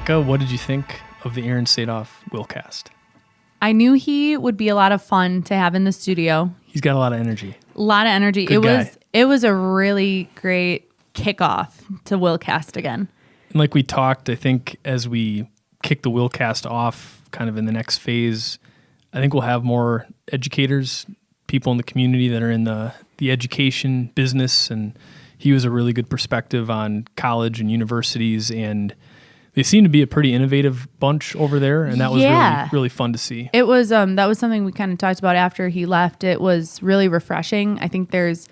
Becca, what did you think of the Aaron Sadoff WiLLcast? I knew he would be a lot of fun to have in the studio. He's got a lot of energy. A lot of energy. Good guy. It was a really great kickoff to WiLLcast again. And like we talked, I think as we kick the WiLLcast off kind of in the next phase, I think we'll have more educators, people in the community that are in the education business, and he was a really good perspective on college and universities, and they seem to be a pretty innovative bunch over there, and that was really fun to see. It was that was something we kind of talked about after he left. It was really refreshing. I think there's,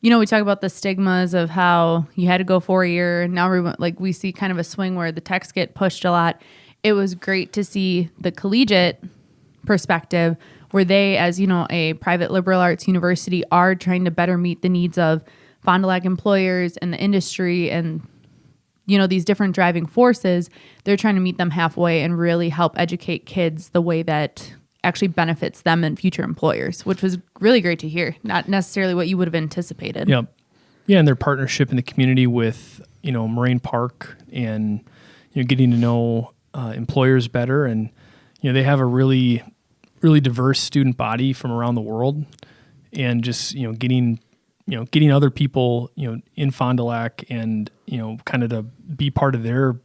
we talk about the stigmas of how you had to go 4 year, and now we see kind of a swing where the techs get pushed a lot. It was great to see the collegiate perspective where they, as a private liberal arts university, are trying to better meet the needs of Fond du Lac employers and the industry and these different driving forces. They're trying to meet them halfway and really help educate kids the way that actually benefits them and future employers, which was really great to hear. Not necessarily what you would have anticipated. Yep. Yeah, and their partnership in the community with, Moraine Park and, getting to know employers better. And, they have a really, really diverse student body from around the world, and just, getting other people, in Fond du Lac and, kind of to be part of their,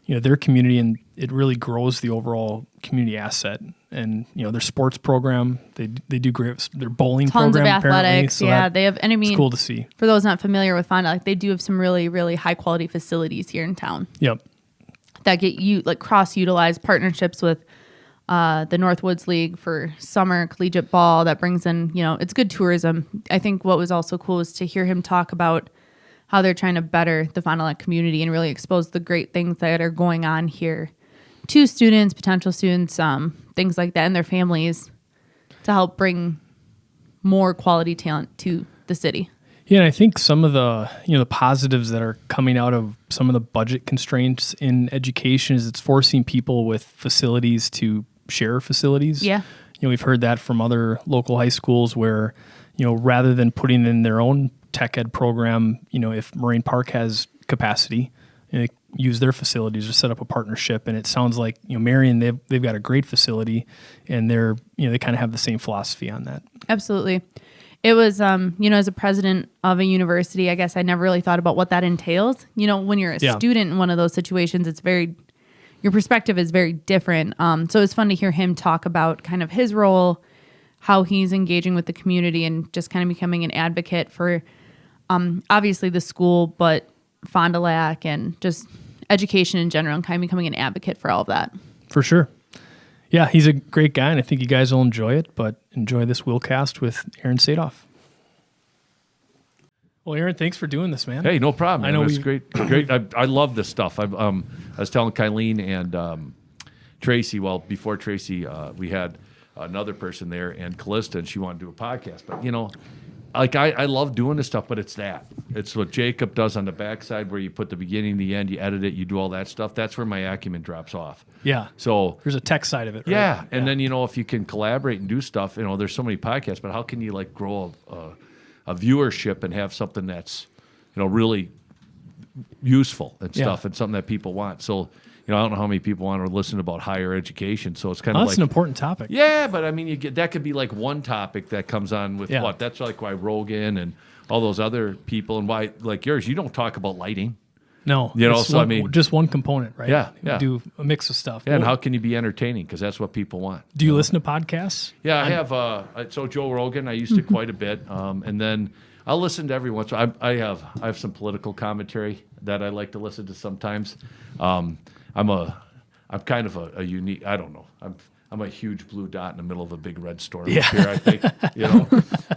their community, and it really grows the overall community asset. And, their sports program, they do great. Their bowling Tons program, of athletics. So they have, and it's cool to see. For those not familiar with Fond du Lac, they do have some really, really high quality facilities here in town. Yep. That get cross-utilized partnerships with the Northwoods League for summer collegiate ball that brings in, it's good tourism. I think what was also cool is to hear him talk about how they're trying to better the Fond du Lac community and really expose the great things that are going on here to students, potential students, things like that, and their families, to help bring more quality talent to the city. Yeah, and I think some of the the positives that are coming out of some of the budget constraints in education is it's forcing people with facilities to share facilities. Yeah. We've heard that from other local high schools where, rather than putting in their own tech ed program, if Moraine Park has capacity, use their facilities or set up a partnership. And it sounds like, Marian, they've got a great facility, and they're, they kind of have the same philosophy on that. Absolutely. It was, as a president of a university, I guess I never really thought about what that entails. When you're a student in one of those situations, your perspective is very different. So it was fun to hear him talk about kind of his role, how he's engaging with the community, and just kind of becoming an advocate for, obviously the school, but Fond du Lac and just education in general, and kind of becoming an advocate for all of that. For sure. Yeah, he's a great guy, and I think you guys will enjoy it, but enjoy this WiLLcast with Aaron Sadoff. Well, Aaron, thanks for doing this, man. Hey, no problem. I know it was great. I love this stuff. I was telling Kylene and Tracy, before Tracy, we had another person there, and Callista, and she wanted to do a podcast. But, I love doing this stuff, but it's what Jacob does on the backside, where you put the beginning, the end, you edit it, you do all that stuff. That's where my acumen drops off. Yeah. So there's a tech side of it, right? Yeah. And then, if you can collaborate and do stuff, there's so many podcasts, but how can you grow a viewership and have something that's, really useful and stuff, and something that people want? So, I don't know how many people want to listen about higher education. So it's kind of that's an important topic. Yeah, but I mean, that could be one topic that comes on with what? That's why Rogan and all those other people, and why yours, you don't talk about lighting. No, just one component, right? Yeah. You do a mix of stuff. Yeah, and how can you be entertaining? Because that's what people want. Do you listen to podcasts? Yeah, I have. So Joe Rogan, I used to quite a bit, and then I'll listen to every once. I have some political commentary that I like to listen to sometimes. I'm kind of a unique. I don't know. I'm a huge blue dot in the middle of a big red storm up here, I think.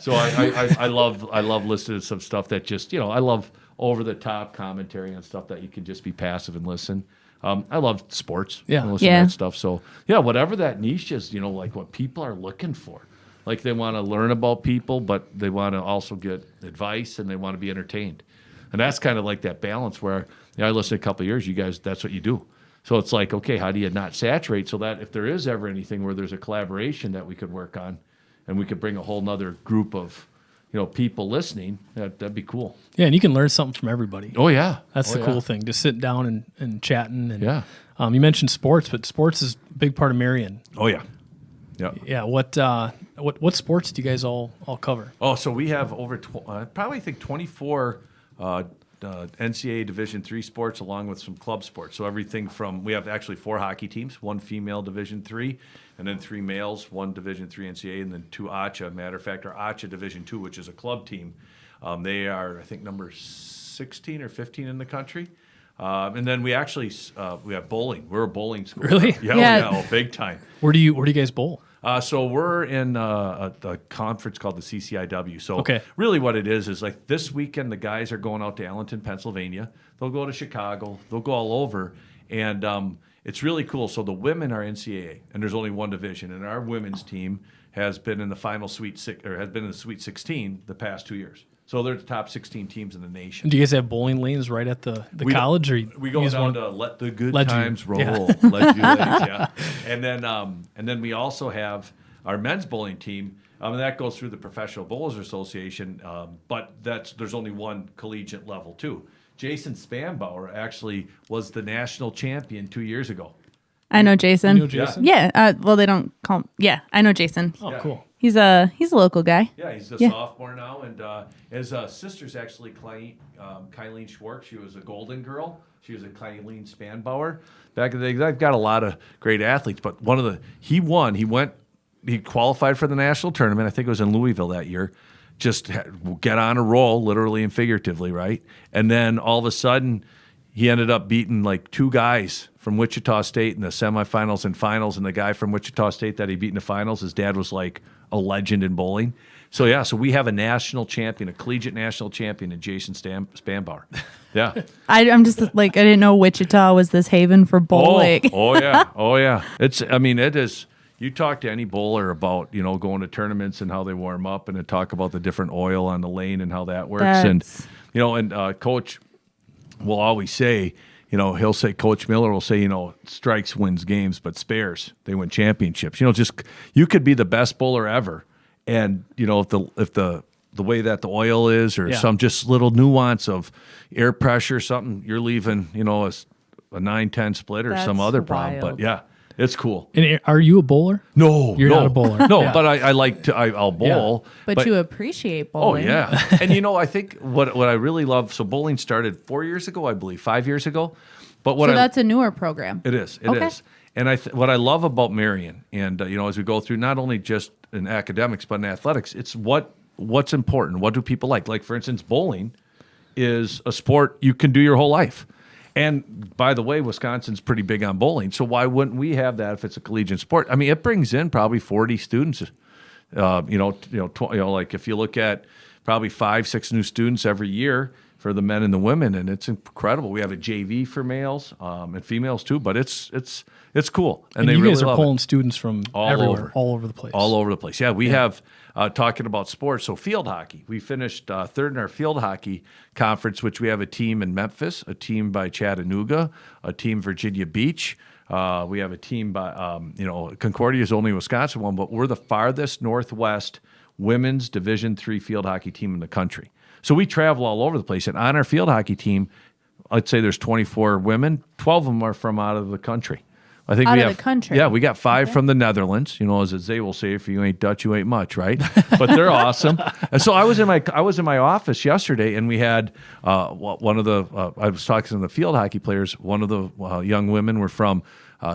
So I love listening to some stuff that just I love over the top commentary and stuff that you can just be passive and listen. I love sports. Yeah. And listen to that stuff. So whatever that niche is, what people are looking for. They want to learn about people, but they want to also get advice, and they want to be entertained. And that's kind of that balance where I listened a couple of years. You guys, that's what you do. So it's okay, how do you not saturate, so that if there is ever anything where there's a collaboration that we could work on, and we could bring a whole nother group of, people listening, that'd be cool. Yeah, and you can learn something from everybody. Oh yeah, That's the cool thing. Just sitting down and chatting. And, Yeah. You mentioned sports, but sports is a big part of Marian. Oh yeah. Yeah. Yeah. What sports do you guys all cover? Oh, so we have over probably I think 24 NCAA Division III sports along with some club sports. So everything from we have actually 4 hockey teams, 1 female Division III, and then 3 males, 1 Division III NCAA, and then 2 ACHA. Matter of fact, our ACHA Division II, which is a club team, they are I think number 16 or 15 in the country. And then we actually we have bowling. We're a bowling school. Really? Yeah, big time. Where do you guys bowl? So we're in a conference called the CCIW. So Okay. really what it is like this weekend the guys are going out to Allenton, Pennsylvania. They'll go to Chicago. They'll go all over. And it's really cool. So the women are NCAA, and there's only 1 division. And our women's team has been in the final has been in the Sweet 16 the past 2 years. So they're the top 16 teams in the nation. Do you guys have bowling lanes right at the college? Or we go down to let the good Let you- times roll. yeah. Let you lanes, yeah. And then we also have our men's bowling team. And that goes through the Professional Bowlers Association, but there's only 1 collegiate level too. Jason Spanbauer actually was the national champion 2 years ago. I know Jason. You know Jason? Yeah. Well, they don't call him. Yeah, I know Jason. Oh, Yeah. cool. He's a local guy. Yeah, he's a Yeah. sophomore now, and his sister's actually Kylene Schwartz. She was a Golden Girl. She was a Kylene Spanbauer back in the day. I've got a lot of great athletes, but he won. He qualified for the national tournament. I think it was in Louisville that year. Just get on a roll, literally and figuratively, right? And then all of a sudden, he ended up beating like 2 guys from Wichita State in the semifinals and finals, and the guy from Wichita State that he beat in the finals, his dad was like a legend in bowling. So yeah, so we have a national champion, a collegiate national champion in Jason Spanbauer. Yeah. I'm just like, I didn't know Wichita was this haven for bowling. Oh yeah. It is. You talk to any bowler about, going to tournaments and how they warm up, and then talk about the different oil on the lane and how that works. And Coach will always say, he'll say, Coach Miller will say, strikes wins games, but spares, they win championships. You could be the best bowler ever. And, if the way that the oil is, or some just little nuance of air pressure, something, you're leaving, a 9-10 split or some That's other problem. wild. But yeah, it's cool. And are you a bowler? No, You're not a bowler. No, Yeah. but I'll bowl. But you appreciate Oh bowling. yeah, and I think what I really love. So bowling started 4 years ago, I believe, 5 years ago. But So that's a newer program. it is. Okay. And what I love about Marian, and as we go through, not only just in academics but in athletics, it's what's important. What do people like? Like for instance, bowling is a sport you can do your whole life. And by the way, Wisconsin's pretty big on bowling, so why wouldn't we have that if it's a collegiate sport? I mean, it brings in probably 40 students. Like if you look at probably 5-6 new students every year for the men and the women, and it's incredible. We have a JV for males and females too, but it's cool. And they you really guys are love pulling it. students from All everywhere, over. all over the place. All over the place. Yeah, we have, talking about sports, so field hockey. We finished third in our field hockey conference, which we have a team in Memphis, a team by Chattanooga, a team Virginia Beach. We have a team by, Concordia is only a Wisconsin one, but we're the farthest northwest women's Division III field hockey team in the country. So we travel all over the place. And on our field hockey team, I'd say there's 24 women. 12 of them are from out of the country. I think Out we of have the country. Yeah, we got 5 from the Netherlands. As they will say, if you ain't Dutch, you ain't much, right? But they're awesome. And so I was in my office yesterday, and we had one of the I was talking to the field hockey players. One of the young women were from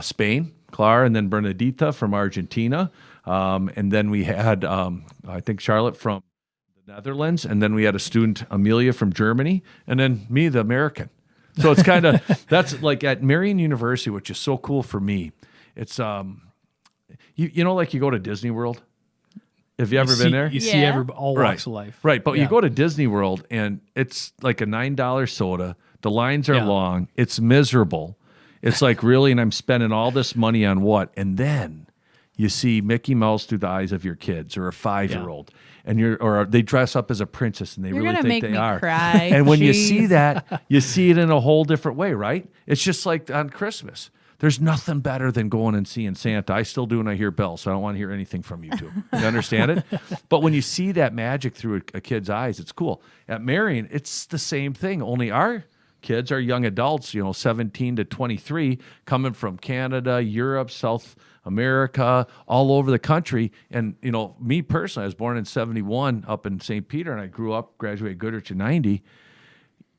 Spain, Clara, and then Bernadita from Argentina, and then we had I think Charlotte from the Netherlands, and then we had a student, Amelia, from Germany, and then me, the American. So it's kind of, that's like at Marian University, which is so cool for me. It's, like you go to Disney World. Have you ever been there? You see Yeah. all walks of life. Right. But Yeah. you go to Disney World and it's like a $9 soda. The lines are long. It's miserable. It's like, really? And I'm spending all this money on what? And then you see Mickey Mouse through the eyes of your kids or a 5-year-old. And or they dress up as a princess and they You're really gonna think make they me are. cry. And when you see Jeez. that, you see it in a whole different way, right? It's just like on Christmas. There's nothing better than going and seeing Santa. I still do, and I hear bells, so I don't want to hear anything from you two. You understand it? But when you see that magic through a kid's eyes, it's cool. At Marian, it's the same thing, only our kids are young adults, 17 to 23, coming from Canada, Europe, South America, all over the country. And, me personally, I was born in 71 up in St. Peter, and I grew up, graduated Goodrich in 90.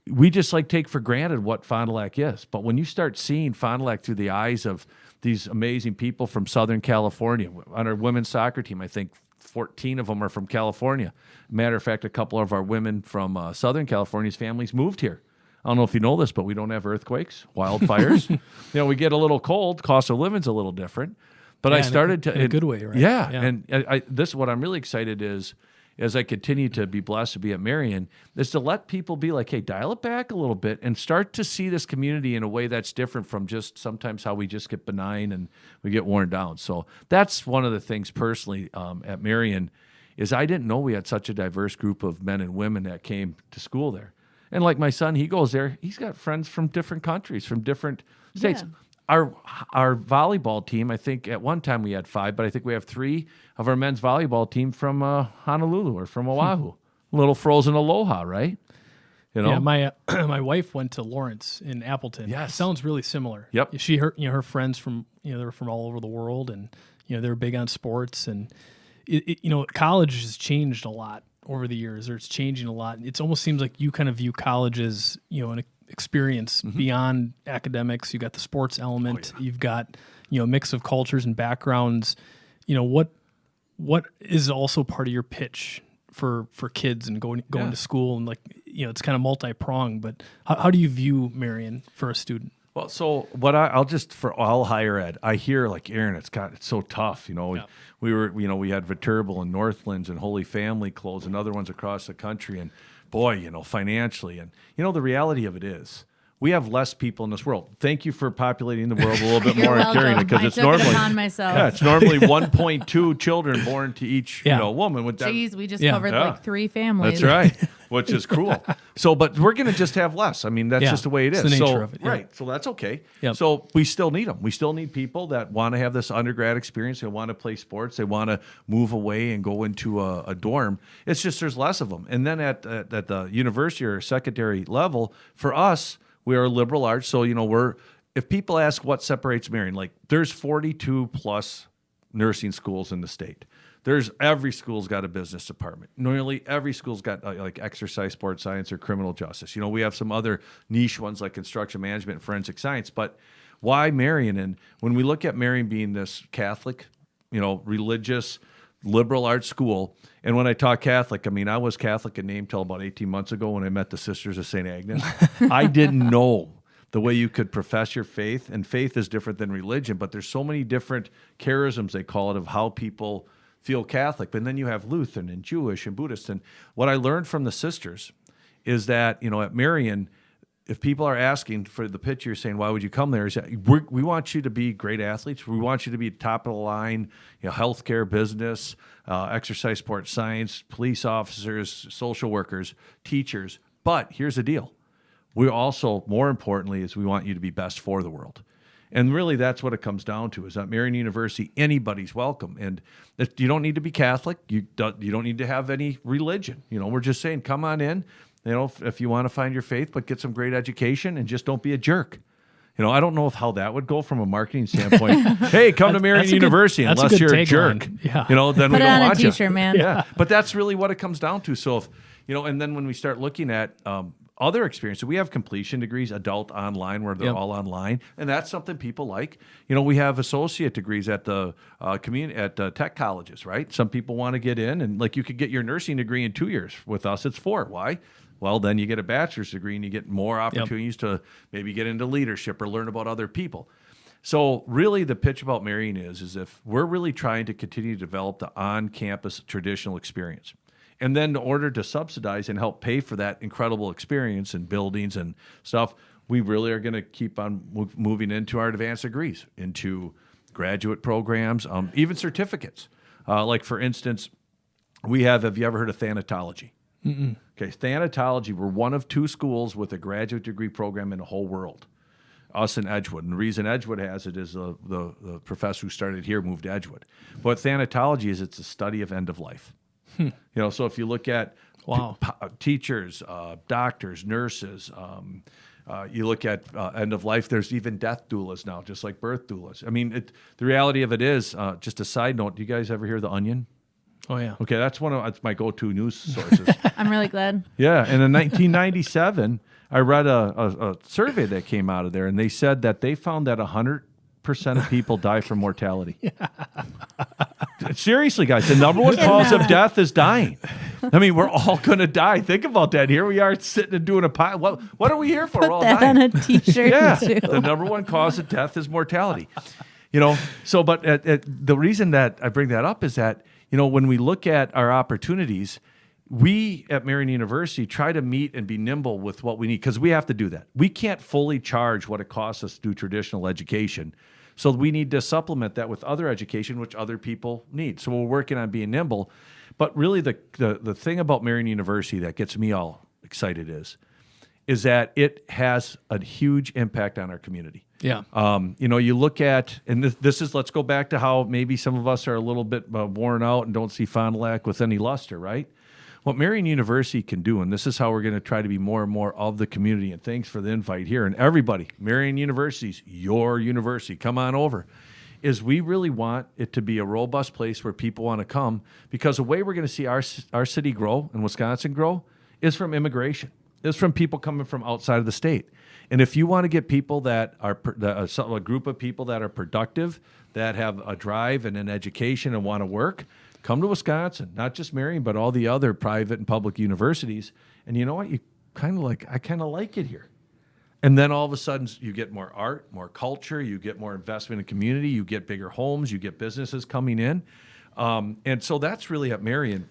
We just take for granted what Fond du Lac is. But when you start seeing Fond du Lac through the eyes of these amazing people from Southern California, on our women's soccer team, I think 14 of them are from California. Matter of fact, a couple of our women from Southern California's families moved here. I don't know if you know this, but we don't have earthquakes, wildfires. We get a little cold. Cost of living's a little different. But I started in a good way, right? Yeah. And what I'm really excited is, as I continue to be blessed to be at Marian, is to let people be like, hey, dial it back a little bit and start to see this community in a way that's different from just sometimes how we just get benign and we get worn down. So that's one of the things personally at Marian is I didn't know we had such a diverse group of men and women that came to school there. And like my son, he goes there. He's got friends from different countries, from different states. Yeah. Our volleyball team, I think at one time we had 5, but I think we have 3 of our men's volleyball team from Honolulu or from Oahu. Little frozen aloha, right? Yeah, my my wife went to Lawrence in Appleton. Yes. It sounds really similar. Yep. Her friends from they're from all over the world, and they're big on sports, and college has changed a lot over the years, or it's changing a lot. It almost seems like you kind of view college as an experience beyond academics. You got the sports element. You've got a mix of cultures and backgrounds. What is also part of your pitch for kids and going to school, and it's kind of multi-pronged. But how do you view Marian for a student? Well, so what I'll just for all higher ed, I hear Aaron, it's so tough. We were we had Viterbo and Northlands and Holy Family closed and other ones across the country, and boy, financially, and the reality of it is we have less people in this world. Thank you for populating the world a little bit more and carrying it, because it's normally it's normally 1.2 children born to each woman. With that, jeez, we just covered 3 families. That's right, which is cool. So, but we're going to just have less. I mean, that's just the way it is. It's the nature of it. Right. So that's okay. Yep. So we still need them. We still need people that want to have this undergrad experience. They want to play sports. They want to move away and go into a dorm. It's just there's less of them. And then at the university or secondary level, for us, we are liberal arts. So, if people ask what separates Marian, there's 42 plus nursing schools in the state. Every school's got a business department. Nearly every school's got exercise, sports science, or criminal justice. We have some other niche ones like construction management and forensic science. But why Marian? And when we look at Marian being this Catholic, religious, liberal arts school, and when I talk Catholic, I mean, I was Catholic in name till about 18 months ago when I met the Sisters of St. Agnes. I didn't know the way you could profess your faith, and faith is different than religion, but there's so many different charisms, they call it, of how people feel Catholic. But then you have Lutheran and Jewish and Buddhist. And what I learned from the sisters is that, at Marian, if people are asking for the pitch, you're saying, why would you come there? Is that we want you to be great athletes. We want you to be top of the line, healthcare, business, exercise, sports, science, police officers, social workers, teachers. But here's the deal. We also, more importantly, is we want you to be best for the world. And really, that's what it comes down to, is at Marian University, anybody's welcome. And you don't need to be Catholic. You don't need to have any religion. We're just saying, come on in, if you want to find your faith, but get some great education and just don't be a jerk. I don't know how that would go from a marketing standpoint. Hey, come to Marian University unless you're a jerk. Yeah. Then Put we it don't on want a t-shirt, you. man. Yeah, but that's really what it comes down to. So if and then when we start looking at other experiences, we have completion degrees, adult online, where they're all online, and that's something people like. We have associate degrees at the tech colleges, right? Some people want to get in, and you could get your nursing degree in 2 years. With us, it's 4. Why? Well, then you get a bachelor's degree and you get more opportunities to maybe get into leadership or learn about other people. So really the pitch about Marian is if we're really trying to continue to develop the on-campus traditional experience. And then in order to subsidize and help pay for that incredible experience in buildings and stuff, we really are going to keep on moving into our advanced degrees, into graduate programs, even certificates. For instance, have you ever heard of Thanatology? Mm-mm. Okay, Thanatology, we're one of 2 schools with a graduate degree program in the whole world. us in Edgewood. And the reason Edgewood has it is the professor who started here moved to Edgewood. But thanatology is it's a study of end of life. You know, so if you look at Wow. teachers, doctors, nurses, you look at end of life, there's even death doulas now, just like birth doulas. I mean, the reality of it is, just a side note, do you guys ever hear The Onion? Oh, yeah. Okay, that's my go-to news sources. I'm really glad. Yeah, and in 1997, I read a survey that came out of there, and they said that they found that 100% of people die from mortality. Seriously, guys, the number one cause of death is dying. I mean, we're all going to die. Think about that. Here we are sitting and doing a pie. What are we here for? Put We're all that dying. on a T-shirt Yeah, too. the number one cause of death is mortality. You know, so but the reason that I bring that up is that, you know, when we look at our opportunities, we at Marian University try to meet and be nimble with what we need because we have to do that. We can't fully charge what it costs us to do traditional education. So we need to supplement that with other education, which other people need. So we're working on being nimble. But really the thing about Marian University that gets me all excited is that it has a huge impact on our community. Yeah. You know, you look at, and this is, let's go back to how maybe some of us are a little bit worn out and don't see Fond du Lac with any luster, right? What Marian University can do, and this is how we're going to try to be more and more of the community, and thanks for the invite here, and everybody, Marian University's your university, come on over, is we really want it to be a robust place where people want to come, because the way we're going to see our city grow and Wisconsin grow is from immigration, is from people coming from outside of the state. And if you want to get people that are a group of people that are productive, that have a drive and an education and want to work, come to Wisconsin, not just Marian, but all the other private and public universities. And you know what? I kind of like it here. And then all of a sudden you get more art, more culture, you get more investment in community, you get bigger homes, you get businesses coming in. And so that's really at Marian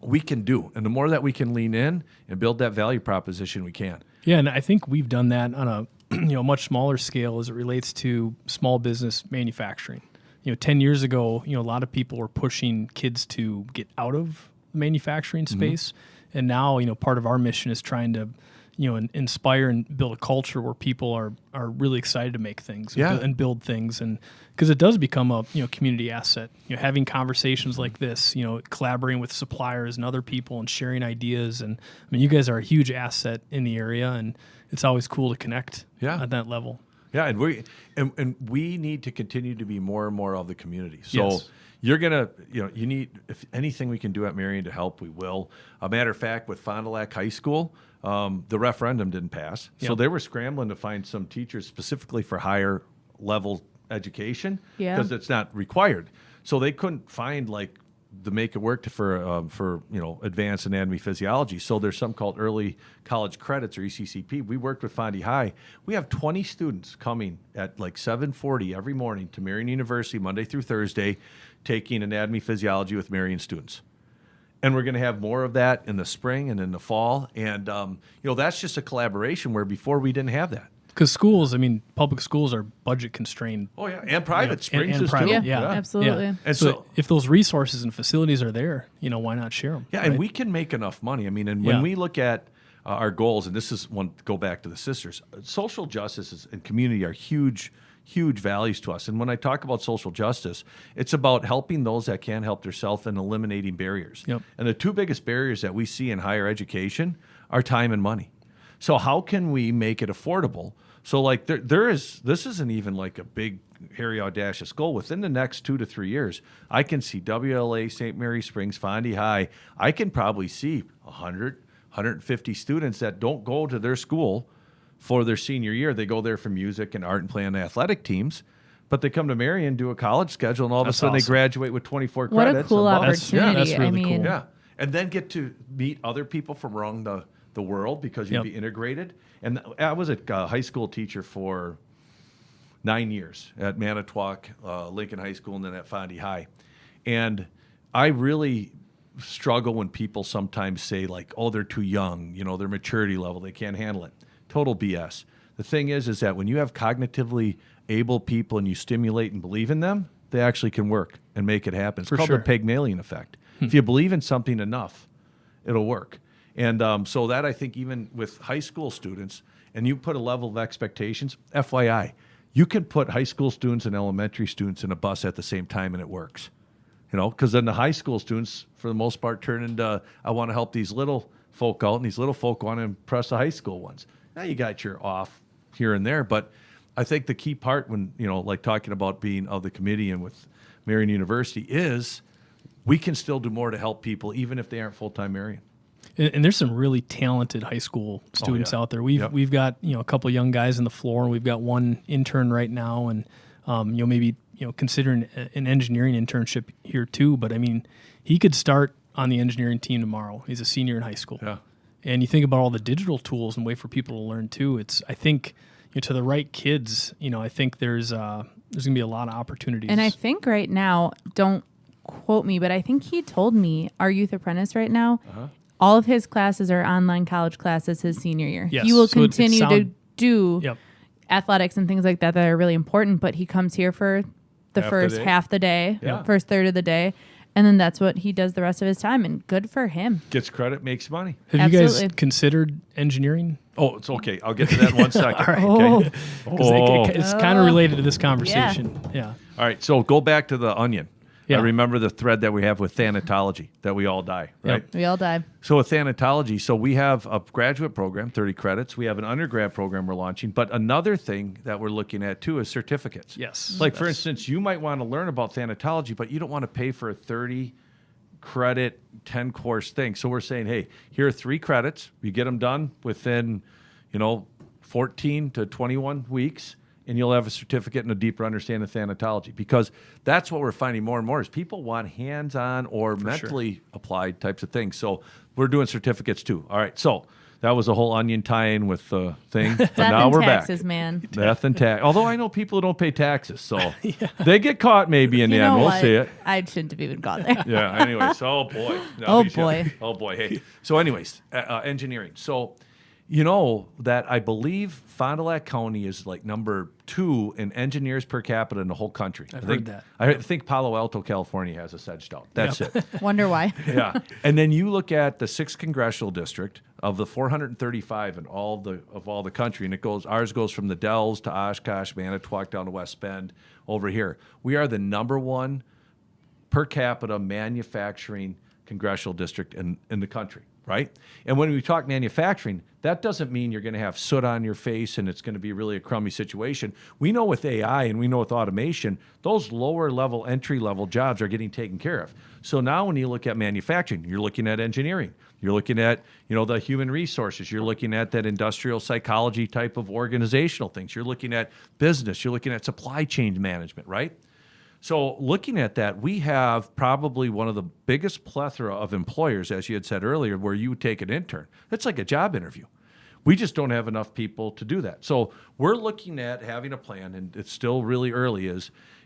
we can do. And the more that we can lean in and build that value proposition, we can. Yeah, and I think we've done that on a much smaller scale as it relates to small business manufacturing. 10 years ago, a lot of people were pushing kids to get out of the manufacturing space. Mm-hmm. And now, part of our mission is trying to, inspire and build a culture where people are really excited to make things and build things. And because it does become a, community asset, having conversations like this, collaborating with suppliers and other people and sharing ideas. And I mean, you guys are a huge asset in the area, and it's always cool to connect at that level. Yeah, and we need to continue to be more and more of the community. So you're gonna, you need, if anything we can do at Marian to help, we will. A matter of fact, with Fond du Lac High School, the referendum didn't pass, so they were scrambling to find some teachers specifically for higher level education because it's not required. So they couldn't find to make it work for advanced anatomy physiology. So there's some called early college credits or ECCP. We worked with Fond du High. We have 20 students coming at 7:40 every morning to Marian University Monday through Thursday, taking anatomy physiology with Marian students. And we're going to have more of that in the spring and in the fall. And that's just a collaboration where before we didn't have that. Because schools, public schools are budget constrained. Oh, yeah, and private. Springs and is private. too. Yeah, absolutely. Yeah. And so if those resources and facilities are there, why not share them? Yeah, right? And we can make enough money. When we look at our goals, and this is one, go back to the sisters, social justice and community are huge values to us. And when I talk about social justice, it's about helping those that can't help themselves and eliminating barriers. Yep. And the two biggest barriers that we see in higher education are time and money. So how can we make it affordable? So this isn't even a big, hairy, audacious goal. Within the next 2 to 3 years, I can see WLA, St. Mary Springs, Fond du High. I can probably see 100, 150 students that don't go to their school for their senior year. They go there for music and art and play on the athletic teams, but they come to Marian, do a college schedule, and all of a sudden they graduate with 24 credits. What a cool opportunity. That's really cool. Yeah, and then get to meet other people from around the world because you'd be integrated. And I was a high school teacher for 9 years at Manitowoc, Lincoln High School, and then at Fond du High. And I really struggle when people sometimes say they're too young, their maturity level, they can't handle it. Total BS. The thing is that when you have cognitively able people and you stimulate and believe in them, they actually can work and make it happen. It's called the Pygmalion effect. If you believe in something enough, it'll work. And so that I think even with high school students, and you put a level of expectations, FYI, you can put high school students and elementary students in a bus at the same time and it works. Because then the high school students, for the most part, turn into, I want to help these little folk out, and these little folk want to impress the high school ones. Now you got your off here and there, but I think the key part when, like talking about being of the committee and with Marian University is we can still do more to help people, even if they aren't full-time Marian. And there's some really talented high school students out there. We've got a couple of young guys on the floor, and we've got one intern right now, and maybe considering an engineering internship here too. But I mean, he could start on the engineering team tomorrow. He's a senior in high school. Yeah. And you think about all the digital tools and way for people to learn too. I think to the right kids, I think there's going to be a lot of opportunities. And I think right now, don't quote me, but I think he told me our youth apprentice right now, all of his classes are online college classes his senior year. Yes. He will So continue to do Yep. athletics and things like that are really important, but he comes here for the first half the day, first third of the day, and then that's what he does the rest of his time, and good for him. Gets credit, makes money. Have you Absolutely. guys considered engineering? Oh, it's okay. I'll get to that in 1 second. All right. Okay. It's kind of related to this conversation. Yeah. All right. So go back to the onion. Yeah. I remember the thread that we have with Thanatology, that we all die, right? Yep. We all die. So with Thanatology, so we have a graduate program, 30 credits. We have an undergrad program we're launching. But another thing that we're looking at, too, is certificates. Yes. Like, for instance, you might want to learn about Thanatology, but you don't want to pay for a 30-credit, 10-course thing. So we're saying, hey, here are 3 credits. You get them done within, 14 to 21 weeks, and you'll have a certificate and a deeper understanding of Thanatology. Because that's what we're finding more and more is people want hands-on or mentally applied types of things. So we're doing certificates too. All right, so that was a whole onion tie-in with the thing. But now we're taxes, back. Man. Death and tax. Although I know people who don't pay taxes, so they get caught maybe in the end. We'll see it. I shouldn't have even gone there. Yeah, anyways, oh boy. Oh, boy. Oh boy. Hey. So anyways, engineering. So you know that I believe Fond du Lac County is like number 2 in engineers per capita in the whole country. I've heard that. I think Palo Alto, California has us edged out. That's it. Wonder why. Yeah. And then you look at the 6th congressional district of the 435 in all the country, and ours goes from the Dells to Oshkosh, Manitowoc down to West Bend over here. We are the number 1 per capita manufacturing congressional district in the country, right? And when we talk manufacturing, that doesn't mean you're going to have soot on your face and it's going to be really a crummy situation. We know with AI and we know with automation, those lower level, entry level jobs are getting taken care of. So now when you look at manufacturing, you're looking at engineering. You're looking at, the human resources. You're looking at that industrial psychology type of organizational things. You're looking at business. You're looking at supply chain management, right? So looking at that, we have probably one of the biggest plethora of employers, as you had said earlier, where you would take an intern. That's like a job interview. We just don't have enough people to do that. So we're looking at having a plan, and it's still really early,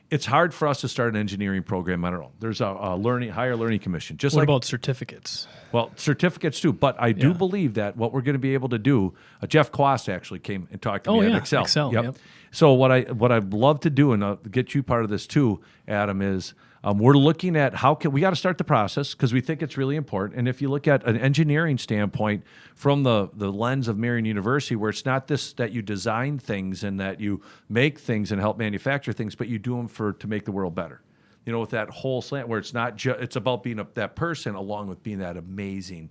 it's hard for us to start an engineering program on our own. There's a higher learning commission. What about certificates? Well, certificates too, but I do believe that what we're going to be able to do, Jeff Quast actually came and talked to me at Excel. Yep. So what I'd love to do, and I'll get you part of this too, Adam, is we're looking at we got to start the process because we think it's really important. And if you look at an engineering standpoint from the lens of Marian University, where it's not this that you design things and that you make things and help manufacture things, but you do them to make the world better. With that whole slant where it's not it's about being that person along with being that amazing,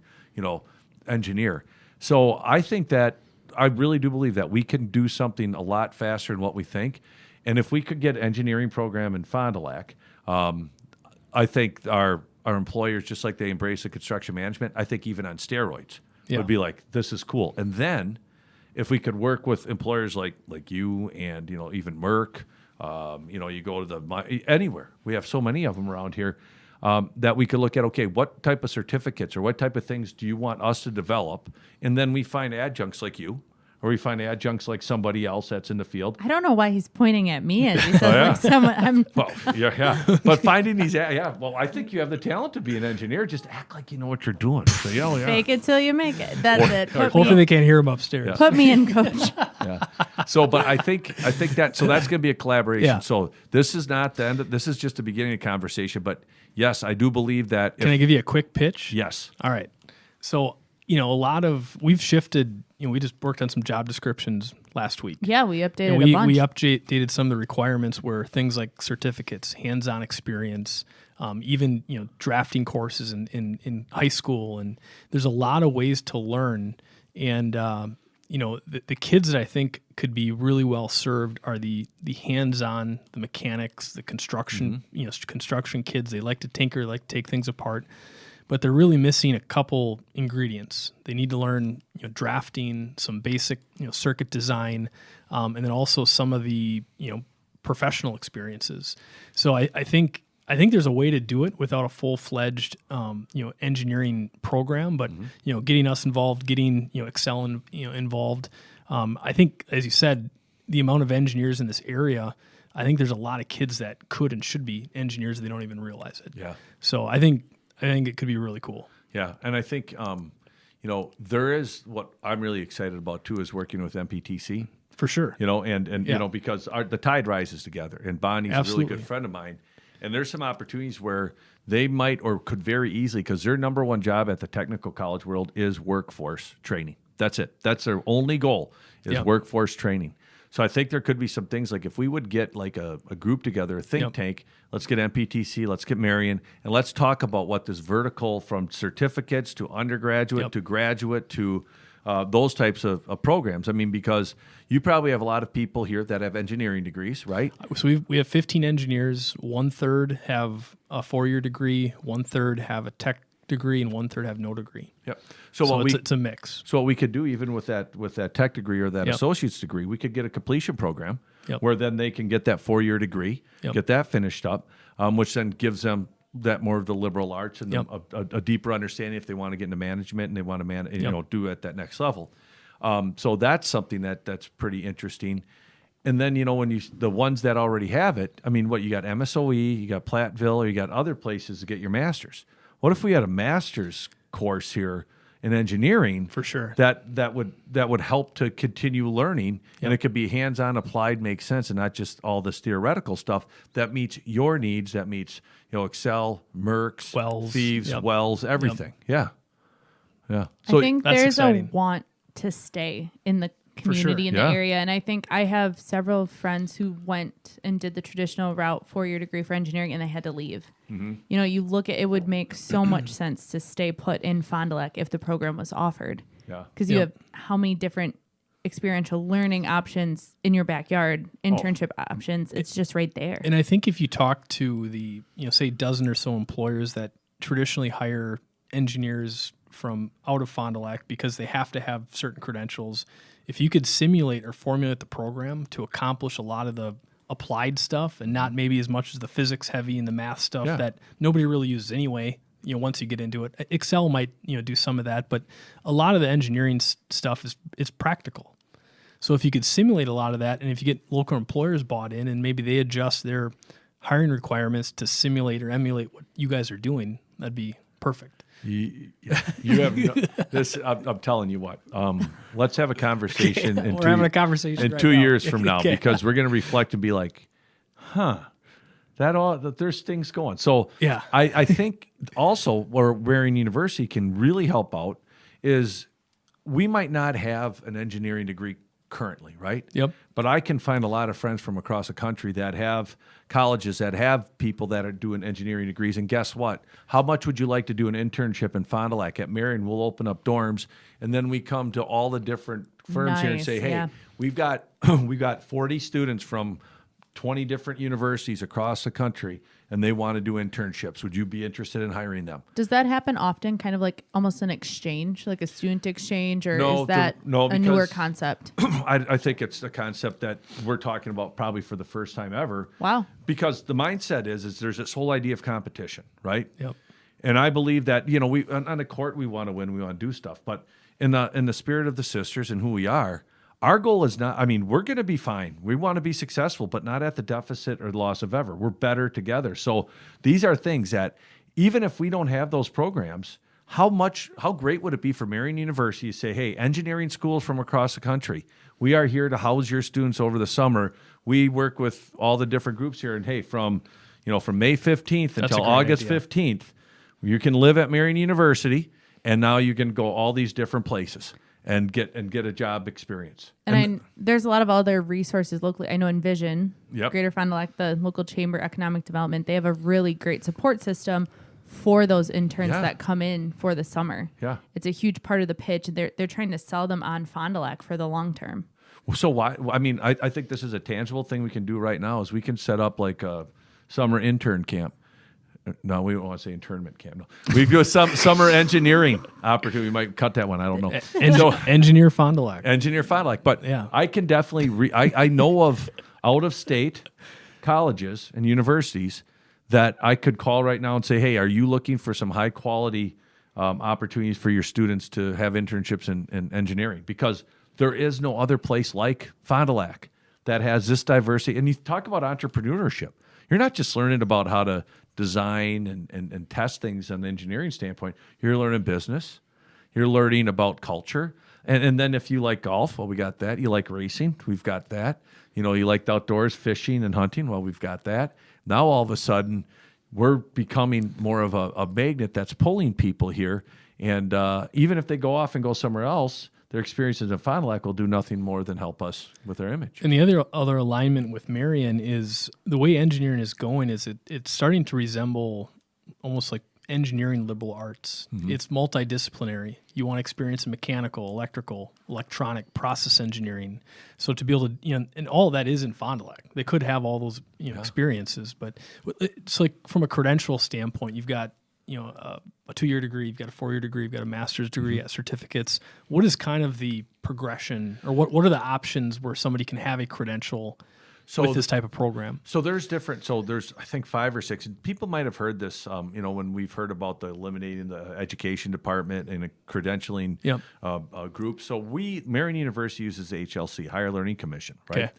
engineer. So I think that I really do believe that we can do something a lot faster than what we think. And if we could get an engineering program in Fond du Lac, I think our employers, just like they embrace the construction management, I think even on steroids, would be like, this is cool. And then if we could work with employers like you and, even Merck, you go to anywhere. We have so many of them around here that we could look at, okay, what type of certificates or what type of things do you want us to develop? And then we find adjuncts like you, or we find adjuncts like somebody else that's in the field. I don't know why he's pointing at me as he says like someone. Well, yeah. But finding these, well, I think you have the talent to be an engineer. Just act like you know what you're doing. So, Fake it till you make it. That's it. Hopefully they can't hear him upstairs. Put me in, coach. Yeah. So, but I think that's going to be a collaboration. Yeah. So this is not the end. This is just the beginning of the conversation. But yes, I do believe that. Can I give you a quick pitch? Yes. All right. So a lot of, we've shifted, we just worked on some job descriptions last week. Yeah, we updated And a bunch. we updated some of the requirements where things like certificates, hands-on experience, even, drafting courses in high school. And there's a lot of ways to learn. And, the kids that I think could be really well served are the hands-on, the mechanics, the construction, construction kids. They like to tinker, like to take things apart. But they're really missing a couple ingredients. They need to learn, drafting, some basic, circuit design, and then also some of the, professional experiences. So I think there's a way to do it without a full-fledged, engineering program. But getting us involved, getting Excel involved. I think, as you said, the amount of engineers in this area. I think there's a lot of kids that could and should be engineers. They don't even realize it. Yeah. So I think it could be really cool. Yeah, and I think there is what I'm really excited about too is working with MPTC. For sure. And because the tide rises together, and Bonnie's Absolutely. a really good friend of mine, and there's some opportunities where they might or could very easily, because their number one job at the technical college world is workforce training. That's it. That's their only goal is workforce training. So I think there could be some things like if we would get like a group together, a think tank, let's get MPTC, let's get Marian, and let's talk about what this vertical from certificates to undergraduate to graduate to those types of programs. I mean, because you probably have a lot of people here that have engineering degrees, right? So we have 15 engineers. 1/3 have a 4-year degree, 1/3 have a tech degree, and 1/3 have no degree. Yep. So it's a mix. So what we could do even with that tech degree or that associate's degree, we could get a completion program where then they can get that 4-year degree, get that finished up, which then gives them that more of the liberal arts and a deeper understanding if they want to get into management and they want to do at that next level. So that's something that's pretty interesting. And then when the ones that already have it, I mean, you got MSOE, you got Platteville, or you got other places to get your master's. What if we had a master's course here in engineering? For sure. That would help to continue learning, and it could be hands-on, applied, makes sense, and not just all this theoretical stuff that meets your needs. That meets Excel, Mercs, Wells, Thieves, Wells, everything. Yeah. So I think that's there's exciting. a want to stay in the community sure. in the area, and I think I have several friends who went and did the traditional route, 4-year degree for engineering, and they had to leave. Mm-hmm. You look at it, would make so much sense to stay put in Fond du Lac if the program was offered. Yeah, because you have how many different experiential learning options in your backyard, internship options. It's just right there. And I think if you talk to the say dozen or so employers that traditionally hire engineers from out of Fond du Lac because they have to have certain credentials, if you could simulate or formulate the program to accomplish a lot of the applied stuff and not maybe as much as the physics heavy and the math stuff that nobody really uses anyway, once you get into it. Excel might, do some of that, but a lot of the engineering stuff is practical. So if you could simulate a lot of that, and if you get local employers bought in and maybe they adjust their hiring requirements to simulate or emulate what you guys are doing, that'd be perfect. You have this. I'm telling you what. Let's have a conversation. We're having a conversation in 2 years from now because we're going to reflect and be like, that there's things going. So I think also where Marian University can really help out is we might not have an engineering degree currently, right? Yep. But I can find a lot of friends from across the country that have colleges that have people that are doing engineering degrees. And guess what? How much would you like to do an internship in Fond du Lac? At Marian, we'll open up dorms, and then we come to all the different firms here and say, hey, we've got 40 students from 20 different universities across the country, and they want to do internships. Would you be interested in hiring them? Does that happen often, kind of like almost an exchange, like a student exchange, or is that a newer concept? I think it's a concept that we're talking about probably for the first time ever. Wow. Because the mindset is there's this whole idea of competition, right? Yep. And I believe that, we on the court, we want to win, we want to do stuff. But in the spirit of the sisters and who we are, our goal is not, we're going to be fine. We want to be successful, but not at the deficit or the loss of ever. We're better together. So these are things that even if we don't have those programs, how great would it be for Marian University to say, hey, engineering schools from across the country, we are here to house your students over the summer. We work with all the different groups here. And hey, from May 15th until August 15th, you can live at Marian University. and now you can go all these different places and get a job experience. And there's a lot of other resources locally. I know Envision, Yep. Greater Fond du Lac, the local chamber economic development, they have a really great support system for those interns Yeah. that come in for the summer. Yeah. It's a huge part of the pitch. They're trying to sell them on Fond du Lac for the long term. So why? I mean, I think this is a tangible thing we can do right now. Is we can set up like a summer intern camp. No, we don't want to say internment camp. No, we do some summer engineering opportunity. We might cut that one. I don't know. Engineer Fond du Lac. Engineer Fond du Lac. But Yeah. I can definitely. I know of out of state colleges and universities that I could call right now and say, hey, are you looking for some high quality opportunities for your students to have internships in engineering? Because there is no other place like Fond du Lac that has this diversity. And you talk about entrepreneurship. You're not just learning about how to design and test things on the engineering standpoint. You're learning business. You're learning about culture. And then if you like golf, well, we got that. You like racing, we've got that. You know, you like the outdoors, fishing and hunting, well, we've got that. Now all of a sudden, we're becoming more of a magnet that's pulling people here. And even if they go off and go somewhere else, their experiences in Fond du Lac will do nothing more than help us with our image. And the other alignment with Marian is the way engineering is going is it's starting to resemble almost like engineering liberal arts. Mm-hmm. It's multidisciplinary. You want experience in mechanical, electrical, electronic, process engineering. So to be able to, and all of that is in Fond du Lac. They could have all those experiences, but it's like from a credential standpoint, you've got a 2-year degree, you've got a 4-year degree, you've got a master's degree, at certificates. What is kind of the progression, or what are the options where somebody can have a credential with this type of program? So there's I think 5 or 6. People might have heard this, when we've heard about the eliminating the education department and a credentialing group. So Marian University uses the HLC, Higher Learning Commission, right? Okay.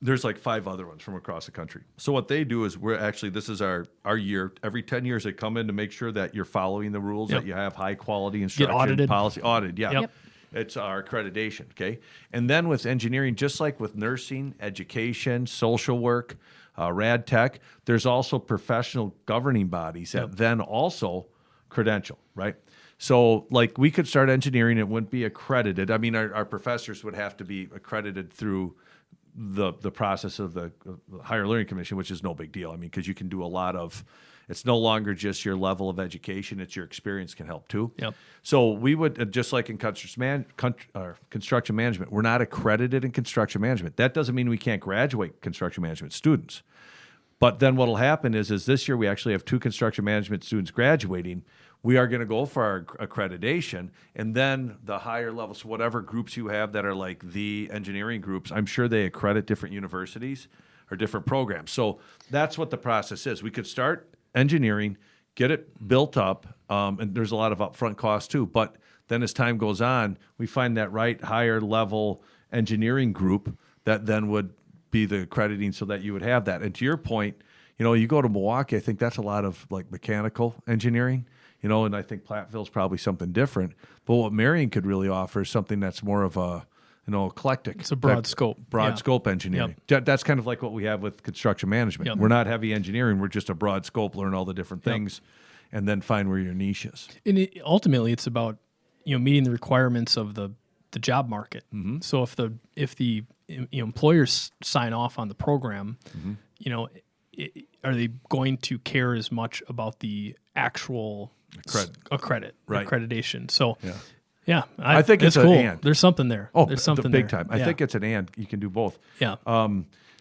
There's like 5 other ones from across the country. So what they do is this is our year. Every 10 years they come in to make sure that you're following the rules, that you have high quality instruction, audited. policy, audited. Yeah. Yep. It's our accreditation, okay? And then with engineering, just like with nursing, education, social work, rad tech, there's also professional governing bodies that then also credential, right? So like we could start engineering, it wouldn't be accredited. I mean, our professors would have to be accredited through the process of the Higher Learning Commission, which is no big deal. I mean, because you can do a lot of, it's no longer just your level of education, it's your experience can help too. Yep. So we would, just like in construction management, we're not accredited in construction management. That doesn't mean we can't graduate construction management students. But then what will happen is this year we actually have 2 construction management students graduating. We are going to go for our accreditation, and then the higher levels, so whatever groups you have that are like the engineering groups, I'm sure they accredit different universities or different programs. So that's what the process is. We could start engineering, get it built up, and there's a lot of upfront costs too. But then as time goes on, we find that right higher level engineering group that then would be the accrediting so that you would have that. And to your point, you go to Milwaukee, I think that's a lot of like mechanical engineering. And I think Platteville's probably something different. But what Marian could really offer is something that's more of a, eclectic. It's a broad scope. Scope engineering. Yep. That's kind of like what we have with construction management. Yep. We're not heavy engineering. We're just a broad scope, learn all the different things, and then find where your niche is. And ultimately, it's about meeting the requirements of the job market. Mm-hmm. So if the employers sign off on the program, are they going to care as much about the actual accreditation? So, I think it's cool. And. There's something there. Oh, there's something big there. time. I think it's an and. You can do both. Yeah.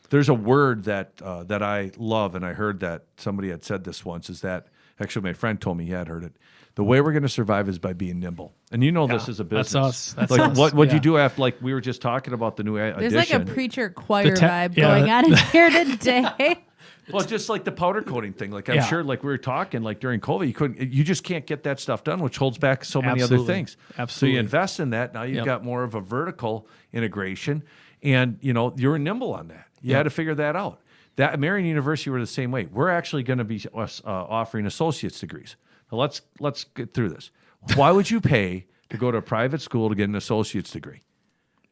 There's a word that I love, and I heard that somebody had said this once. Is that actually my friend told me he had heard it. The way we're going to survive is by being nimble. And this is a business. That's us. That's like us. What'd you do after? Like we were just talking about the new edition. There's like a preacher choir vibe going on in here today. Well, just like the powder coating thing. Like I'm sure, like we were talking, like during COVID, you just can't get that stuff done, which holds back so many other things. Absolutely. So you invest in that. Now you've got more of a vertical integration, and you're nimble on that. You had to figure that out. That Marian University were the same way. We're actually going to be offering associate's degrees. Now let's get through this. Why would you pay to go to a private school to get an associate's degree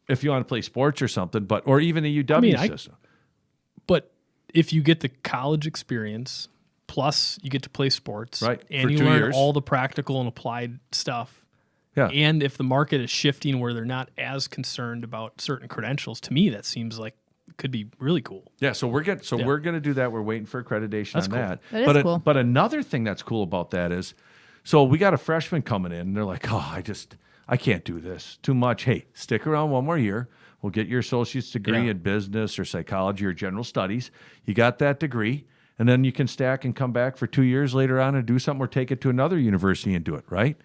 if you want to play sports or something? Or even a UW system. But if you get the college experience plus you get to play sports, Right, and for you 2 learn years. all the practical and applied stuff. Yeah. And if the market is shifting where they're not as concerned about certain credentials, to me that seems like it could be really cool. Yeah, so we're going to do that. We're waiting for accreditation That's on cool. that. That is cool. But another thing that's cool about that is, so we got a freshman coming in, and they're like, "Oh, I can't do this. Too much. Hey, stick around one more year. We'll get your associate's degree in business or psychology or general studies. You got that degree, and then you can stack and come back for 2 years later on and do something or take it to another university and do it, right?"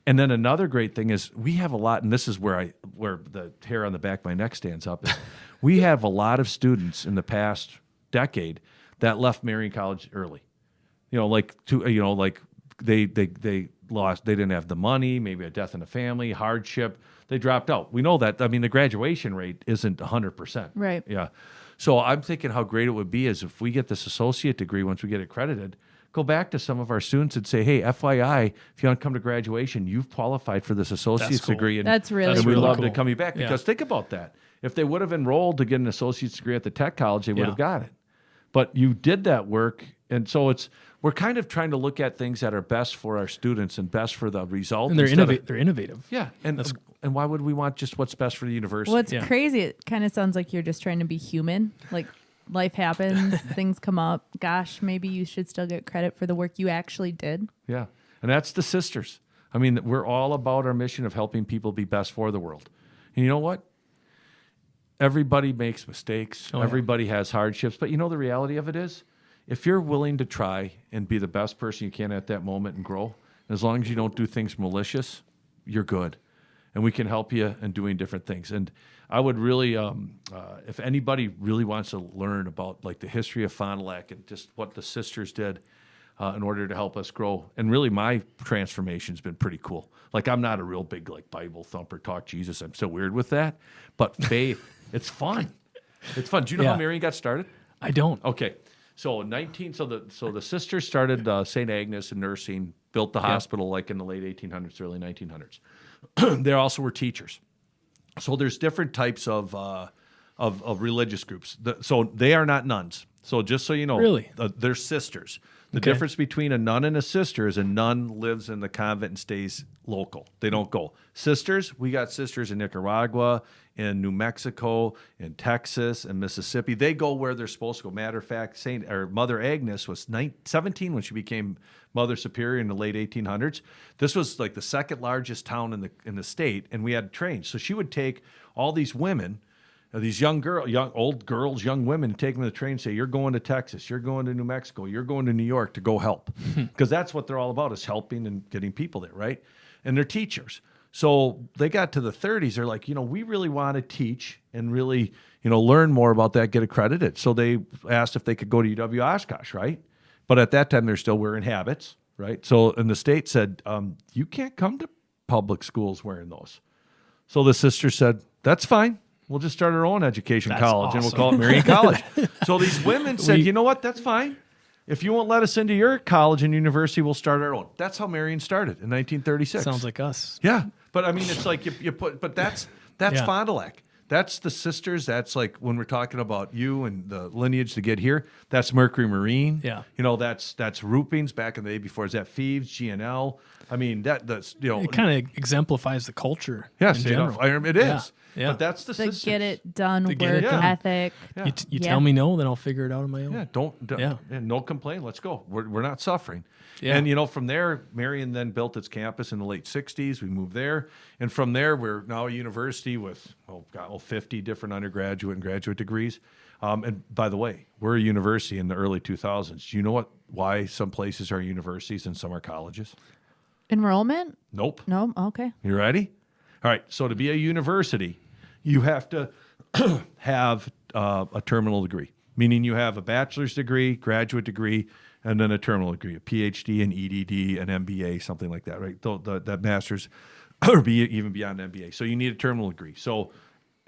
And then another great thing is we have a lot, and this is where the hair on the back of my neck stands up. Is we have a lot of students in the past decade that left Marian College early. They lost. They didn't have the money, maybe a death in the family, hardship. They dropped out. We know that. I mean, the graduation rate isn't 100%. Right. Yeah. So I'm thinking how great it would be is if we get this associate degree once we get accredited. Go back to some of our students and say, "Hey, FYI, if you want to come to graduation, you've qualified for this associate's cool. degree, and That's really and we'd cool. love cool. to come you back." Because think about that: if they would have enrolled to get an associate's degree at the tech college, they would have got it. But you did that work, and so we're kind of trying to look at things that are best for our students and best for the result. And they're instead of- they're innovative. Yeah, and why would we want just what's best for the university? Well, it's Yeah. crazy. It kind of sounds like you're just trying to be human. Like life happens, things come up. Gosh, maybe you should still get credit for the work you actually did. Yeah. And that's the sisters. I mean, we're all about our mission of helping people be best for the world. And you know what? Everybody makes mistakes. Everybody has hardships. But you know the reality of it is, if you're willing to try and be the best person you can at that moment and grow, as long as you don't do things malicious, you're good. And we can help you in doing different things. And I would really, if anybody really wants to learn about like the history of Fond du Lac and just what the sisters did in order to help us grow, and really my transformation's been pretty cool. Like I'm not a real big like Bible thumper, talk Jesus. I'm so weird with that. But faith, it's fun. It's fun. Do you know how Marian got started? I don't. Okay. So the sisters started St. Agnes in nursing, built the hospital like in the late 1800s, early 1900s. They also were teachers. So there's different types of religious groups. So they are not nuns. So just so you know, Really? They're sisters. The difference between a nun and a sister is a nun lives in the convent and stays local. They don't go. Sisters, we got sisters in Nicaragua, in New Mexico, in Texas, and Mississippi. They go where they're supposed to go. Matter of fact, Mother Agnes was 17 when she became Mother Superior in the late 1800s. This was like the second largest town in the state, and we had trains. So she would take all these women, these young women, and take them to the train and say, "You're going to Texas, you're going to New Mexico, you're going to New York to go help." Because that's what they're all about, is helping and getting people there, right? And they're teachers. So they got to the 30s. They're like, we really want to teach and really, learn more about that, get accredited. So they asked if they could go to UW Oshkosh, right? But at that time, they're still wearing habits, right? So, and the state said, you can't come to public schools wearing those. So the sister said, "That's fine. We'll just start our own education college, and we'll call it Marian College." So these women said, "You know what? That's fine. If you won't let us into your college and university, we'll start our own." That's how Marian started in 1936. Sounds like us. Yeah. But I mean, it's like but that's Fond du Lac. That's the sisters. That's like when we're talking about you and the lineage to get here. That's Mercury Marine. Yeah. That's Rupings back in the day before. Is that Thieves, GNL? I mean, that's It kind of exemplifies the culture. Yes, in general. it is. Yeah. But that's the The sisters. get it done work get it done. ethic. Yeah. You tell me no, then I'll figure it out on my own. Yeah, don't Yeah. and no complaint. Let's go. We're not suffering. Yeah. And from there, Marian then built its campus in the late 60s. We moved there, and from there, we're now a university with 50 different undergraduate and graduate degrees. And by the way, we're a university in the early 2000s. Do you know why some places are universities and some are colleges? Enrollment? Nope. No? Okay. You ready? All right. So to be a university, you have to have a terminal degree, meaning you have a bachelor's degree, graduate degree, and then a terminal degree, a PhD, an EDD, an MBA, something like that, right? That master's or even beyond MBA. So you need a terminal degree. So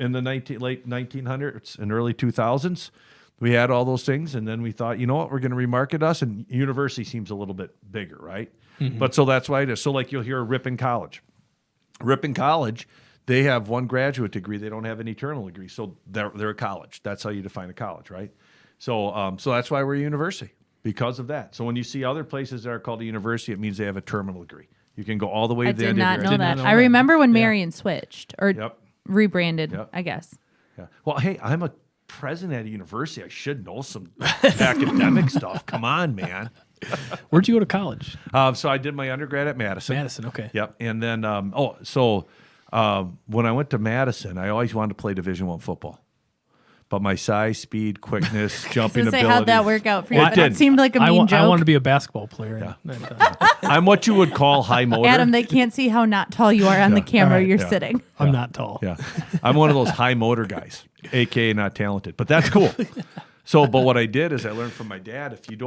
in the late 1900s and early 2000s, we had all those things, and then we thought, you know what, we're going to remarket us, and university seems a little bit bigger, right? Mm-hmm. But so that's why it is. So like you'll hear Ripon College. Ripon College, they have one graduate degree. They don't have an eternal degree. So they're a college. That's how you define a college, right? So so that's why we're a university, because of that. So when you see other places that are called a university, it means they have a terminal degree. You can go all the way I to the did end not of know your that. know I that. remember when Marian switched or Yep. rebranded, Yep. I guess. Yeah. Well, hey, I'm a president at a university. I should know some academic stuff. Come on, man. Where'd you go to college? So I did my undergrad at Madison. Madison. Okay. Yep. And then, when I went to Madison, I always wanted to play Division I football. But my size, speed, quickness, jumping Say, ability. how'd that work out for you? Well, it But it didn't. seemed like a mean joke. I wanted to be a basketball player. Yeah. I'm what you would call high motor. Adam, they can't see how not tall you are on the camera. All right. You're Yeah. sitting. I'm not tall. Yeah. I'm one of those high motor guys, AKA not talented. But that's cool. So, but what I did is I learned from my dad, if you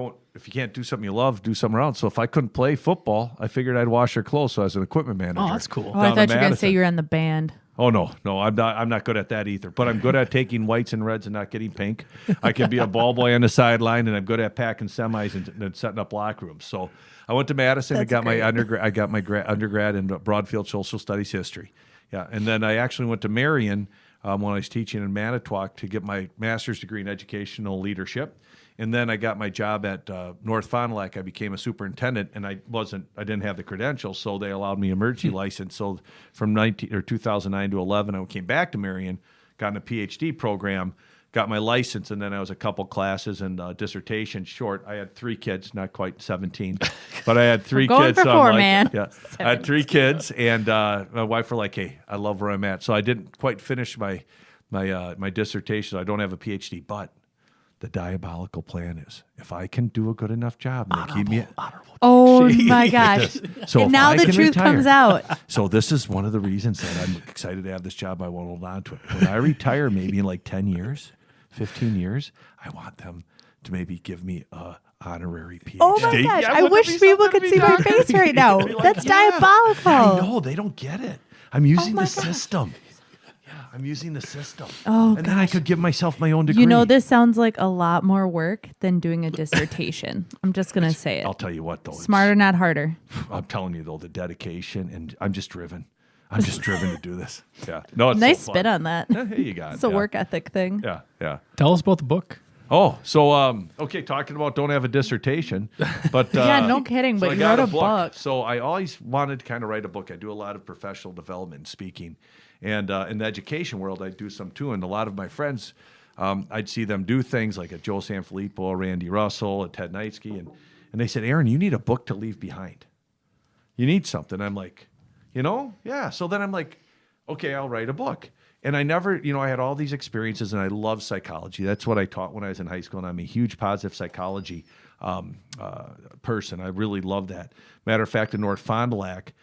can't do something you love, do something else. So if I couldn't play football, I figured I'd wash their clothes. So I was an equipment manager. Oh, that's cool. Oh, I Down thought in you were going to say Madison. you were in the band. Oh no, I'm not good at that either. But I'm good at taking whites and reds and not getting pink. I can be a ball boy on the sideline, and I'm good at packing semis and setting up locker rooms. So I went to Madison. That's I got great. my undergrad. I got my undergrad in Broadfield Social Studies history. Yeah, and then I actually went to Marian when I was teaching in Manitowoc to get my master's degree in educational leadership. And then I got my job at North Fond du Lac. I became a superintendent, and I didn't have the credentials, so they allowed me emergency license. So from 2009 to 11, I came back to Marian, got in a PhD program, got my license, and then I was a couple classes and dissertation short. I had 3 kids, not quite 17, but I had 3 going kids. for so I'm 4, like, man. Yeah, I had 3 kids, and my wife were like, "Hey, I love where I'm at." So I didn't quite finish my dissertation. I don't have a PhD, but the diabolical plan is if I can do a good enough job, and they keep me. Oh my gosh. So And if now I the can truth retire- comes out. So this is one of the reasons that I'm excited to have this job. I won't hold on to it. When I retire, maybe in like 10 years, 15 years, I want them to maybe give me a honorary PhD. Oh my gosh. Yeah, I wouldn't wish that be people something could to see be my talking face to me? right now. Be like, That's yeah. diabolical. I know. They don't get it. I'm using my the gosh. system. Yeah, I'm using the system. Oh, and then I could give myself my own degree. You know, this sounds like a lot more work than doing a dissertation. I'm just going to say it. I'll tell you what, though. it's- Smarter, not harder. I'm telling you, though, the dedication, and I'm just driven. I'm just driven to do this. Yeah. No, it's Nice so spin fun. on that. Yeah, here you got it. It's a Yeah. work ethic thing. Yeah, yeah. Tell us about the book. Oh, so okay, talking about don't have a dissertation, but Yeah, no kidding, but I you got wrote a book. So I always wanted to kind of write a book. I do a lot of professional development and speaking, and in the education world, I do some too. And a lot of my friends, I'd see them do things like a Joe Sanfilippo, Randy Russell, a Ted Neitzke, and they said, "Aaron, you need a book to leave behind. You need something." I'm like, yeah. So then I'm like, okay, I'll write a book. And I never, I had all these experiences, and I love psychology. That's what I taught when I was in high school, and I'm a huge positive psychology person. I really love that. Matter of fact, in North Fond du Lac,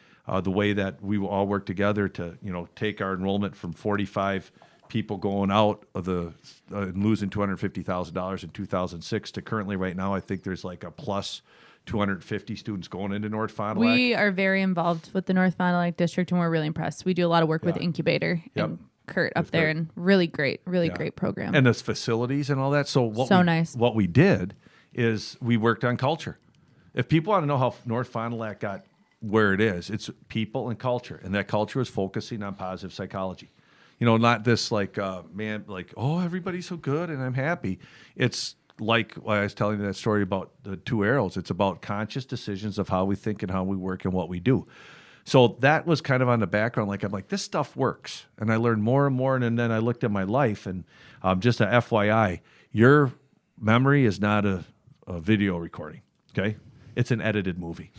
the way that we all work together to, take our enrollment from 45 people going out of and losing $250,000 in 2006 to currently right now, I think there's like a plus 250 students going into North Fond du Lac. We are very involved with the North Fond du Lac District, and we're really impressed. We do a lot of work with Incubator and Kurt up there, and really great program. And those facilities and all that. So nice. What we did is we worked on culture. If people want to know how North Fond du Lac got where it is, it's people and culture. And that culture is focusing on positive psychology. Not this everybody's so good and I'm happy. It's like I was telling you that story about the 2 arrows. It's about conscious decisions of how we think and how we work and what we do. So that was kind of on the background. I'm like, this stuff works. And I learned more and more. And then I looked at my life, and just a FYI, your memory is not a video recording, okay? It's an edited movie,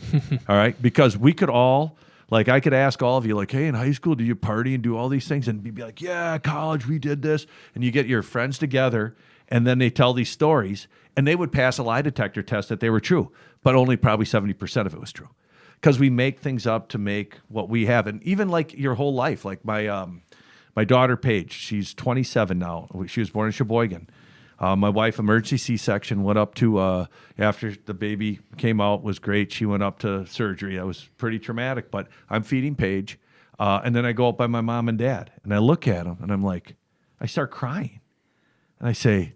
all right? Because we could all, I could ask all of you, hey, in high school, do you party and do all these things? And be like, yeah, college, we did this. And you get your friends together, and then they tell these stories, and they would pass a lie detector test that they were true, but only probably 70% of it was true. Because we make things up to make what we have. And even your whole life, my daughter Paige, she's 27 now. She was born in Sheboygan. My wife, emergency C-section, went up to, after the baby came out, was great. She went up to surgery. That was pretty traumatic, but I'm feeding Paige. And then I go up by my mom and dad, and I look at them, and I'm like, I start crying. And I say,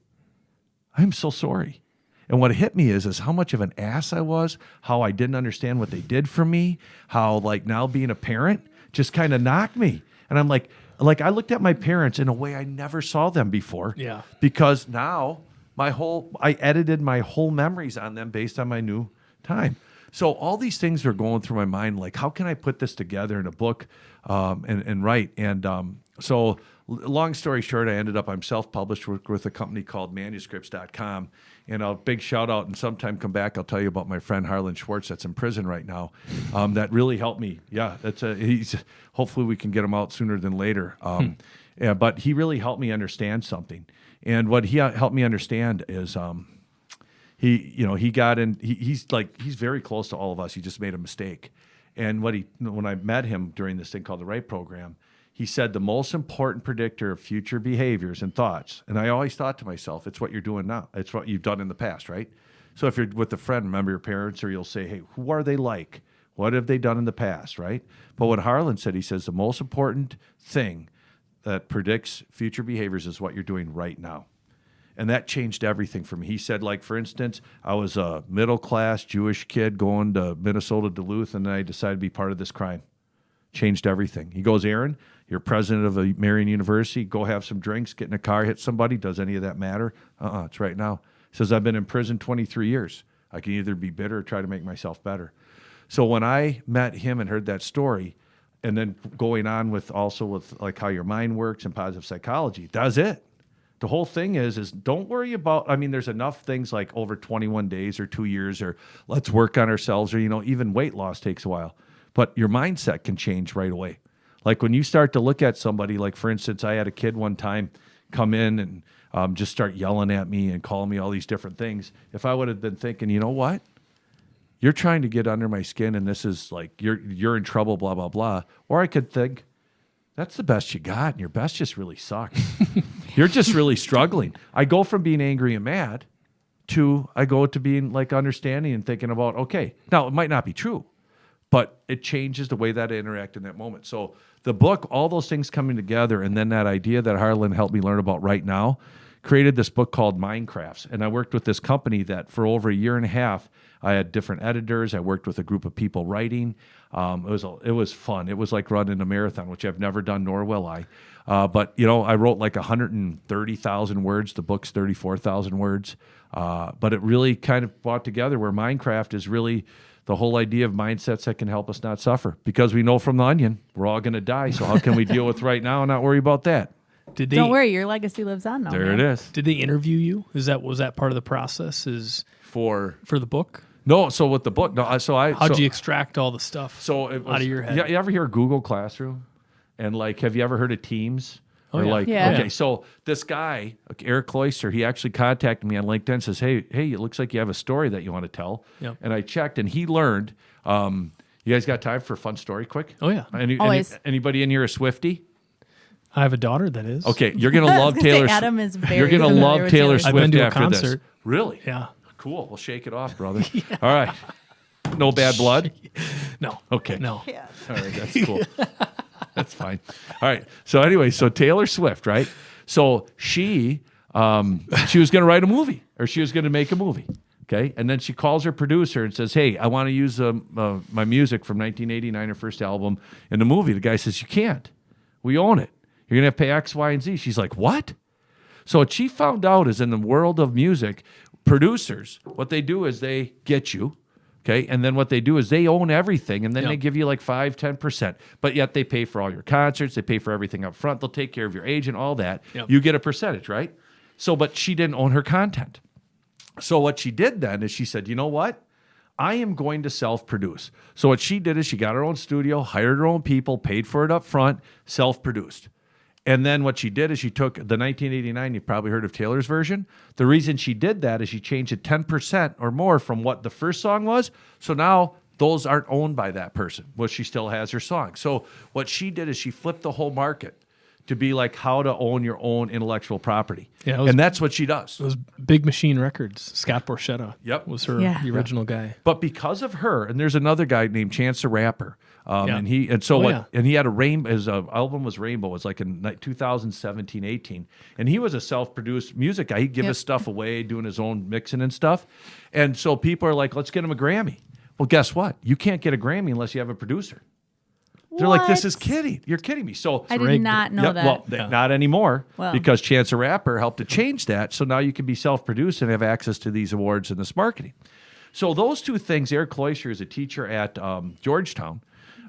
I'm so sorry. And what hit me is how much of an ass I was, how I didn't understand what they did for me, how now being a parent just kind of knocked me. And I'm like I looked at my parents in a way I never saw them before. Yeah. Because now I edited my whole memories on them based on my new time. So all these things are going through my mind, like, how can I put this together in a book and write? And so long story short, I'm self-published with a company called manuscripts.com. And a big shout out, and sometime come back, I'll tell you about my friend Harlan Schwartz that's in prison right now. That really helped me. Yeah, hopefully we can get him out sooner than later. Yeah, but he really helped me understand something. And what he helped me understand is he's very close to all of us. He just made a mistake. And when I met him during this thing called the Right Program, he said the most important predictor of future behaviors and thoughts, and I always thought to myself, it's what you're doing now. It's what you've done in the past, right? So if you're with a friend, remember your parents, or you'll say, hey, who are they like? What have they done in the past, right? But what Harlan said, he says the most important thing that predicts future behaviors is what you're doing right now. And that changed everything for me. He said, like, for instance, I was a middle-class Jewish kid going to Minnesota, Duluth, and then I decided to be part of this crime. Changed everything. He goes, Aaron, you're president of a Marian University. Go have some drinks, get in a car, hit somebody. Does any of that matter? It's right now. He says, I've been in prison 23 years. I can either be bitter or try to make myself better. So when I met him and heard that story, and then going on with like how your mind works and positive psychology, that's it. The whole thing is don't worry about, there's enough things like over 21 days or 2 years, or let's work on ourselves, or, even weight loss takes a while. But your mindset can change right away. Like when you start to look at somebody, like for instance, I had a kid one time come in and just start yelling at me and calling me all these different things. If I would have been thinking, you know what? You're trying to get under my skin and this is like, you're in trouble, blah, blah, blah. Or I could think, that's the best you got and your best just really sucks. You're just really struggling. I go from being angry and mad to being like understanding and thinking about, okay, now it might not be true, but it changes the way that I interact in that moment. So the book, all those things coming together, and then that idea that Harlan helped me learn about right now, created this book called Mindcraft. And I worked with this company that for over a year and a half, I had different editors. I worked with a group of people writing. It was fun. It was like running a marathon, which I've never done, nor will I. But I wrote like 130,000 words. The book's 34,000 words. But it really kind of brought together where Mindcraft is really the whole idea of mindsets that can help us not suffer. Because we know from The Onion, we're all going to die. So how can we deal with right now and not worry about that? Don't worry, your legacy lives on now. There it is. Did they interview you? Was that part of the process? For the book? No. So with the book, how'd you extract all the stuff out of your head? You ever hear Google Classroom? And like, have you ever heard of Teams? Oh, yeah. Okay, so this guy, Eric Cloyster, he actually contacted me on LinkedIn and says, hey, it looks like you have a story that you want to tell. Yep. And I checked, and he learned. You guys got time for a fun story quick? Oh, yeah. Always. Anybody in here a Swiftie? I have a daughter that is. Okay, you're going to love Taylor. Adam is very You're going to love Taylor Swift I've been to a after concert. this. Really? Yeah. Cool. Well, shake it off, brother. Yeah. All right. No bad blood? No. Okay. No. Yeah. All right, that's cool. That's fine. All right. So anyway, Taylor Swift, right? So she was going to write a movie, or she was going to make a movie. Okay. And then she calls her producer and says, hey, I want to use my music from 1989, her first album, in the movie. The guy says, you can't. We own it. You're going to have to pay X, Y, and Z. She's like, what? So what she found out is in the world of music, producers, what they do is they get you. Okay, and then what they do is they own everything, and then they give you like 5-10%. But yet they pay for all your concerts, they pay for everything up front, they'll take care of your agent, all that. Yep. You get a percentage, right? So, but she didn't own her content. So what she did then is she said, you know what? I am going to self-produce. So what she did is she got her own studio, hired her own people, paid for it up front, self-produced. And then what she did is she took the 1989, you've probably heard of Taylor's version. The reason she did that is she changed it 10% or more from what the first song was. So now those aren't owned by that person. Well, she still has her song. So what she did is she flipped the whole market to be like how to own your own intellectual property. Yeah, and that's what she does. It was Big Machine Records. Scott Borchetta was the original guy. But because of her, and there's another guy named Chance the Rapper. And he had a rainbow. His album was Rainbow. It was like in 2017, 18, and he was a self-produced music guy. He'd give his stuff away, doing his own mixing and stuff. And so people are like, "Let's get him a Grammy." Well, guess what? You can't get a Grammy unless you have a producer. They're like, this What? is kidding. You're kidding me. So I did rigged. not know that. Well, not anymore Well. because Chance the Rapper helped to change that. So now you can be self-produced and have access to these awards and this marketing. So those two things, Eric Cloyster is a teacher at Georgetown,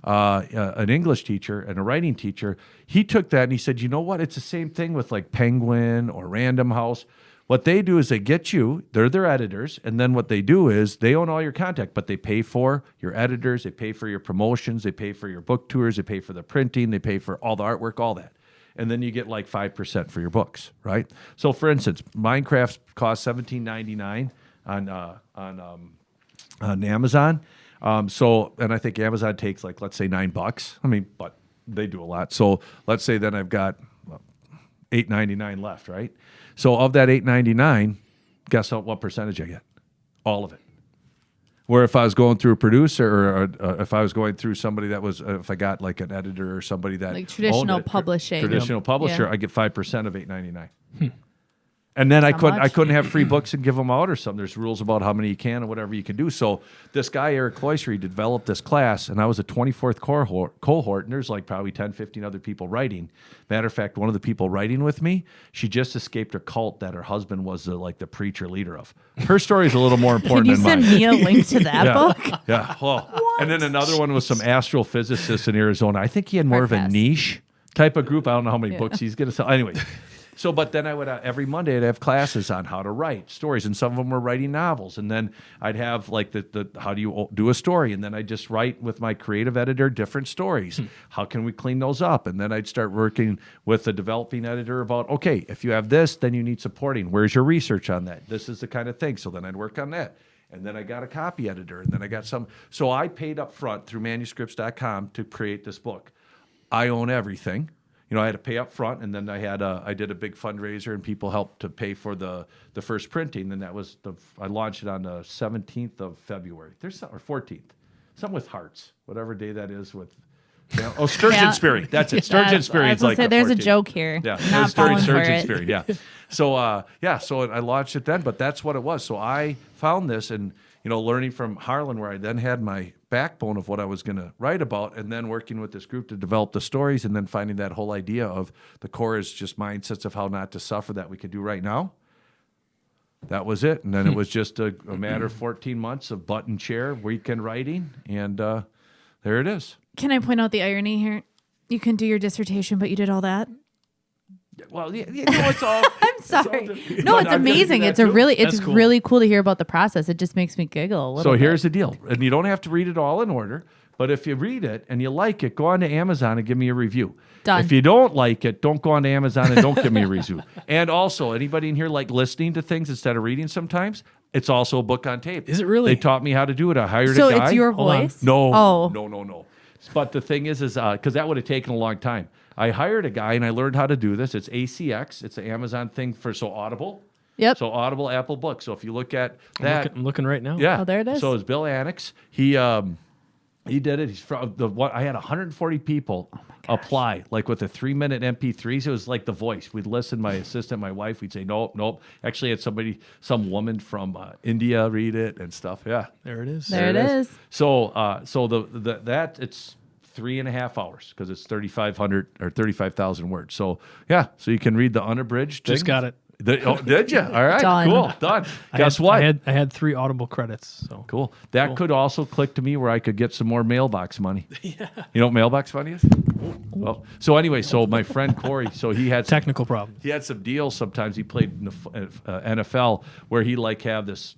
an English teacher and a writing teacher. He took that and he said, you know what? It's the same thing with like Penguin or Random House. What they do is they get you, they're their editors, and then what they do is they own all your content, but they pay for your editors, they pay for your promotions, they pay for your book tours, they pay for the printing, they pay for all the artwork, all that. And then you get like 5% for your books, right? So for instance, Mindcraft costs $17.99 on Amazon. And I think Amazon takes like, let's say $9. I mean, but they do a lot. So let's say then I've got $8.99 left, right? So of that $8.99, guess what percentage I get? All of it. Where if I was going through a producer or if I was going through somebody that was, if I got like an editor or somebody that Like traditional owned it, publishing. traditional publisher, Yeah. I get 5% of $8.99. And then I couldn't have free books and give them out or something. There's rules about how many you can and whatever you can do. So this guy, Eric Cloyster, he developed this class, and I was a 24th cohort, and there's like probably 10, 15 other people writing. Matter of fact, one of the people writing with me, she just escaped a cult that her husband was the preacher leader of. Her story is a little more important Can you than send mine. me a link to that book? Yeah. Well, and then another one was some astrophysicist in Arizona. I think he had more Hard of a pass. niche type of group. I don't know how many books he's going to sell. Anyway. So, but then I would, every Monday I'd have classes on how to write stories, and some of them were writing novels. And then I'd have like the how do you do a story? And then I'd just write with my creative editor different stories. How can we clean those up? And then I'd start working with the developing editor about, okay, if you have this, then you need supporting. Where's your research on that? This is the kind of thing. So then I'd work on that. And then I got a copy editor, and then I got some. So I paid up front through manuscripts.com to create this book. I own everything. You know, I had to pay up front, and then I did a big fundraiser, and people helped to pay for the first printing, and that was I launched it on the 17th of February. Or 14th, something with hearts, whatever day that is with. Sturgeon Spirit. That's it. Sturgeon Spirit. I was gonna say, there's a joke here. Yeah, Not falling for Sturgeon it. Spirit. Yeah. So so I launched it then, but that's what it was. So I found this, and learning from Harlan, where I then had my backbone of what I was going to write about, and then working with this group to develop the stories, and then finding that whole idea of the core is just mindsets of how not to suffer that we could do right now. That was it. And then it was just a matter of 14 months of button chair, weekend writing, and there it is. Can I point out the irony here? You can do your dissertation, but you did all that. Well, it's all. I'm sorry. No, it's amazing. It's cool. really cool to hear about the process. It just makes me giggle a little So bit. here's the deal. And you don't have to read it all in order, but if you read it and you like it, go on to Amazon and give me a review. Done. If you don't like it, don't go on to Amazon and don't give me a review. And also, anybody in here like listening to things instead of reading sometimes? It's also a book on tape. Is it really? They taught me how to do it. I hired So a guy. it's your Hold on. voice? No. Oh. No. But the thing is because that would have taken a long time. I hired a guy and I learned how to do this. It's ACX. It's an Amazon thing for Audible. Yep. So Audible, Apple Books. So if you look at that, I'm looking right now. yeah. Oh, there it is. So it's Bill Annex. He did it. He's from I had 140 people apply, like with a 3-minute MP3s. It was like The Voice. We'd listen. My assistant, my wife, we'd say nope. Actually, had some woman from India read it and stuff. Yeah, There it is. There it is. So that it's 3.5 hours because it's 3,500 or 35,000 words. So yeah, so you can read the unabridged. Just thing. got it. Did you? All right, Done. cool, done. Guess what? I had 3 Audible credits. So Cool. That could also click to me where I could get some more mailbox money. Yeah. You know what mailbox money is? Well, so anyway, so my friend Corey, so he had technical problem. he had some deals. Sometimes he played in the NFL where he like have this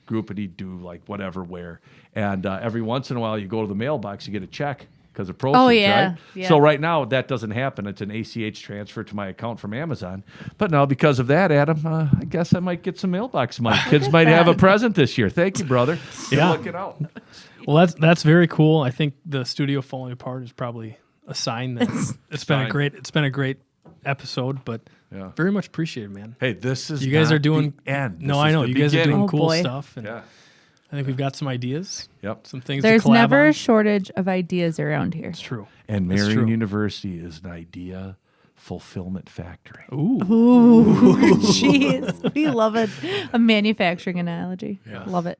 group and he'd do like whatever where, and every once in a while you go to the mailbox, you get a check because of proceeds, Oh, yeah. right? Yeah. So right now that doesn't happen. It's an ACH transfer to my account from Amazon. But now because of that, Adam, I guess I might get some mailbox money. Kids might have a present this year. Thank you, brother. You're Yeah. looking out. Well, that's very cool. I think the studio falling apart is probably a sign that it's been a great episode, but Yeah. very much appreciated, man. Hey, this is You guys not are doing the end. No, This I is know the you guys are beginning. doing Oh, cool boy. stuff, and Yeah. I think we've got some ideas. Yep. Some things. There's to collab never on. a shortage of ideas around here. It's true. And That's Marian true. University is an idea fulfillment factory. Ooh. Ooh, jeez. We love it. A manufacturing analogy. Yeah. Love it.